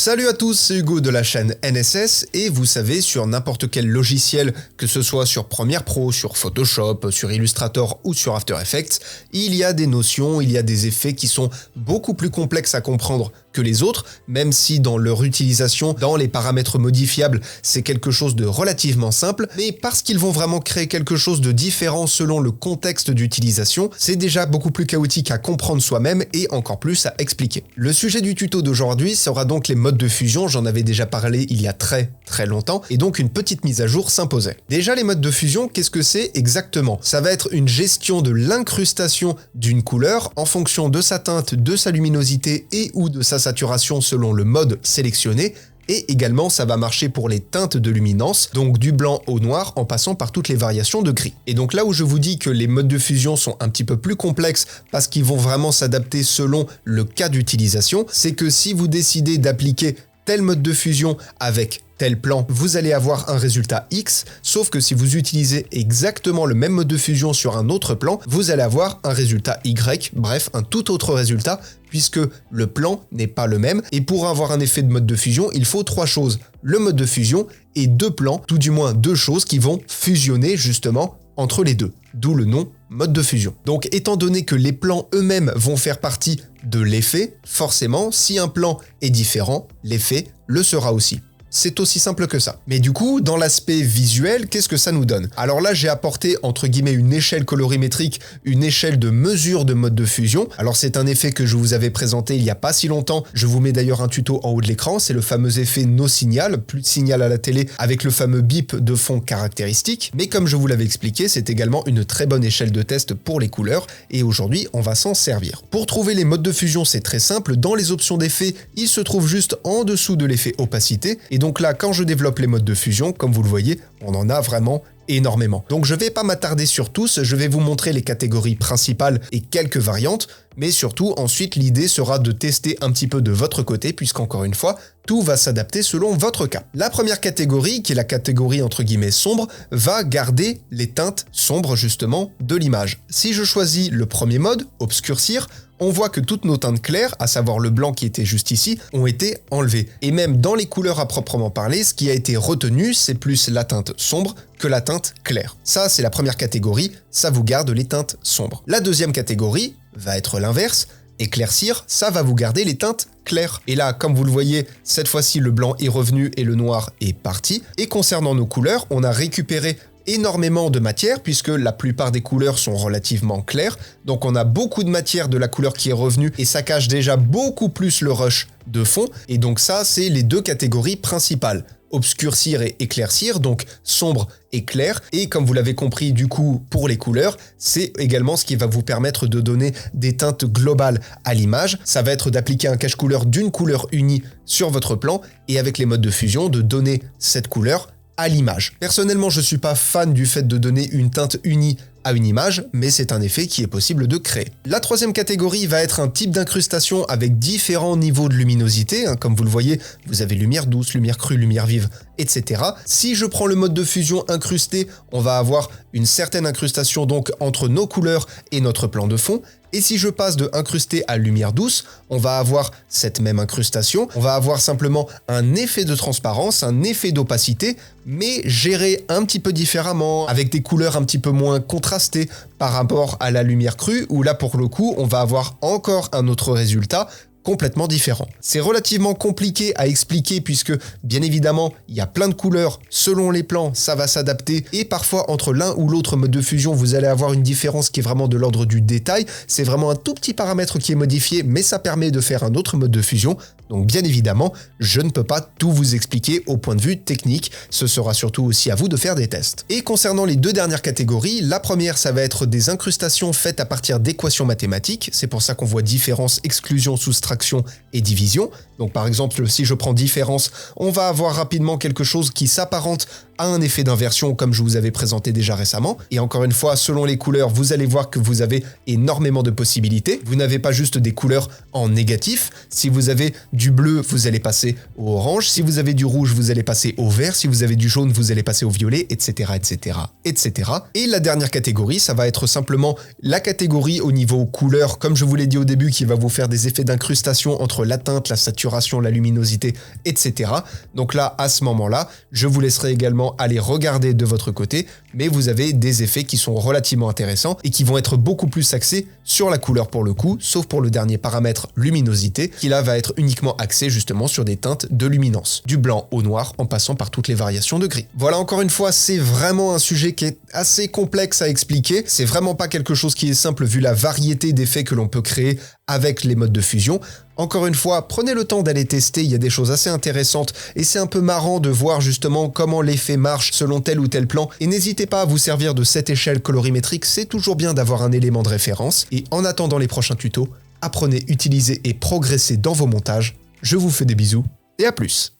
Salut à tous, c'est Hugo de la chaîne NSS et vous savez, sur n'importe quel logiciel, que ce soit sur Premiere Pro, sur Photoshop, sur Illustrator ou sur After Effects, il y a des notions, il y a des effets qui sont beaucoup plus complexes à comprendre que les autres, même si dans leur utilisation, dans les paramètres modifiables, c'est quelque chose de relativement simple, mais parce qu'ils vont vraiment créer quelque chose de différent selon le contexte d'utilisation, c'est déjà beaucoup plus chaotique à comprendre soi-même et encore plus à expliquer. Le sujet du tuto d'aujourd'hui sera donc les modes de fusion, j'en avais déjà parlé il y a très longtemps, et donc une petite mise à jour s'imposait. Déjà, les modes de fusion, qu'est-ce que c'est exactement? Ça va être une gestion de l'incrustation d'une couleur en fonction de sa teinte, de sa luminosité et ou de sa saturation selon le mode sélectionné. Et également, ça va marcher pour les teintes de luminance, donc du blanc au noir en passant par toutes les variations de gris. Et donc là où je vous dis que les modes de fusion sont un petit peu plus complexes parce qu'ils vont vraiment s'adapter selon le cas d'utilisation, c'est que si vous décidez d'appliquer tel mode de fusion avec tel plan, vous allez avoir un résultat X, sauf que si vous utilisez exactement le même mode de fusion sur un autre plan, vous allez avoir un résultat Y, bref, un tout autre résultat, puisque le plan n'est pas le même, et pour avoir un effet de mode de fusion, il faut trois choses, le mode de fusion et deux plans, tout du moins deux choses qui vont fusionner justement entre les deux, d'où le nom mode de fusion. Donc étant donné que les plans eux-mêmes vont faire partie de l'effet, forcément, si un plan est différent, l'effet le sera aussi. C'est aussi simple que ça. Mais du coup, dans l'aspect visuel, qu'est-ce que ça nous donne? Alors là, j'ai apporté, entre guillemets, une échelle colorimétrique, une échelle de mesure de mode de fusion. Alors c'est un effet que je vous avais présenté il n'y a pas si longtemps. Je vous mets d'ailleurs un tuto en haut de l'écran. C'est le fameux effet no signal, plus de signal à la télé, avec le fameux bip de fond caractéristique. Mais comme je vous l'avais expliqué, c'est également une très bonne échelle de test pour les couleurs. Et aujourd'hui, on va s'en servir. Pour trouver les modes de fusion, c'est très simple. Dans les options d'effet, il se trouve juste en dessous de l'effet opacité. Et donc là, quand je développe les modes de fusion, comme vous le voyez, on en a vraiment énormément. Donc je vais pas m'attarder sur tous, je vais vous montrer les catégories principales et quelques variantes, mais surtout ensuite l'idée sera de tester un petit peu de votre côté, puisqu'encore une fois, tout va s'adapter selon votre cas. La première catégorie, qui est la catégorie entre guillemets sombre, va garder les teintes sombres justement de l'image. Si je choisis le premier mode, obscurcir, on voit que toutes nos teintes claires, à savoir le blanc qui était juste ici, ont été enlevées. Et même dans les couleurs à proprement parler, ce qui a été retenu, c'est plus la teinte sombre que la teinte claire. Ça, c'est la première catégorie, ça vous garde les teintes sombres. La deuxième catégorie va être l'inverse, éclaircir, ça va vous garder les teintes claires. Et là, comme vous le voyez, cette fois-ci, le blanc est revenu et le noir est parti. Et concernant nos couleurs, on a récupéré énormément de matière puisque la plupart des couleurs sont relativement claires, donc on a beaucoup de matière de la couleur qui est revenue et ça cache déjà beaucoup plus le rush de fond, et donc ça c'est les deux catégories principales, obscurcir et éclaircir, donc sombre et clair, et comme vous l'avez compris du coup pour les couleurs, c'est également ce qui va vous permettre de donner des teintes globales à l'image, ça va être d'appliquer un cache couleur d'une couleur unie sur votre plan et avec les modes de fusion de donner cette couleur à l'image. Personnellement, je suis pas fan du fait de donner une teinte unie à une image, mais c'est un effet qui est possible de créer. La troisième catégorie va être un type d'incrustation avec différents niveaux de luminosité, comme vous le voyez, vous avez lumière douce, lumière crue, lumière vive, etc. Si je prends le mode de fusion incrusté, on va avoir une certaine incrustation donc entre nos couleurs et notre plan de fond. Et si je passe de incrusté à lumière douce, on va avoir cette même incrustation, on va avoir simplement un effet de transparence, un effet d'opacité, mais géré un petit peu différemment, avec des couleurs un petit peu moins contrastées par rapport à la lumière crue, où là pour le coup, on va avoir encore un autre résultat complètement différent. C'est relativement compliqué à expliquer puisque, bien évidemment, il y a plein de couleurs, selon les plans, ça va s'adapter, et parfois, entre l'un ou l'autre mode de fusion, vous allez avoir une différence qui est vraiment de l'ordre du détail, c'est vraiment un tout petit paramètre qui est modifié, mais ça permet de faire un autre mode de fusion, donc bien évidemment, je ne peux pas tout vous expliquer au point de vue technique, ce sera surtout aussi à vous de faire des tests. Et concernant les deux dernières catégories, la première, ça va être des incrustations faites à partir d'équations mathématiques, c'est pour ça qu'on voit différence, exclusion, soustraction et division. Donc par exemple, si je prends différence, on va avoir rapidement quelque chose qui s'apparente à un effet d'inversion comme je vous avais présenté déjà récemment. Et encore une fois, selon les couleurs, vous allez voir que vous avez énormément de possibilités. Vous n'avez pas juste des couleurs en négatif. Si vous avez du bleu, vous allez passer au orange. Si vous avez du rouge, vous allez passer au vert. Si vous avez du jaune, vous allez passer au violet, etc., etc., etc. Et la dernière catégorie, ça va être simplement la catégorie au niveau couleur, comme je vous l'ai dit au début, qui va vous faire des effets d'incrustation entre la teinte, la saturation, la luminosité, etc. Donc là, à ce moment-là, je vous laisserai également aller regarder de votre côté, mais vous avez des effets qui sont relativement intéressants et qui vont être beaucoup plus axés sur la couleur pour le coup, sauf pour le dernier paramètre luminosité, qui là va être uniquement axé justement sur des teintes de luminance, du blanc au noir en passant par toutes les variations de gris. Voilà, encore une fois, c'est vraiment un sujet qui est assez complexe à expliquer, c'est vraiment pas quelque chose qui est simple vu la variété d'effets que l'on peut créer avec les modes de fusion. Encore une fois, prenez le temps d'aller tester, il y a des choses assez intéressantes et c'est un peu marrant de voir justement comment l'effet marche selon tel ou tel plan. Et n'hésitez pas à vous servir de cette échelle colorimétrique, c'est toujours bien d'avoir un élément de référence. Et en attendant les prochains tutos, apprenez, utilisez et progressez dans vos montages. Je vous fais des bisous et à plus.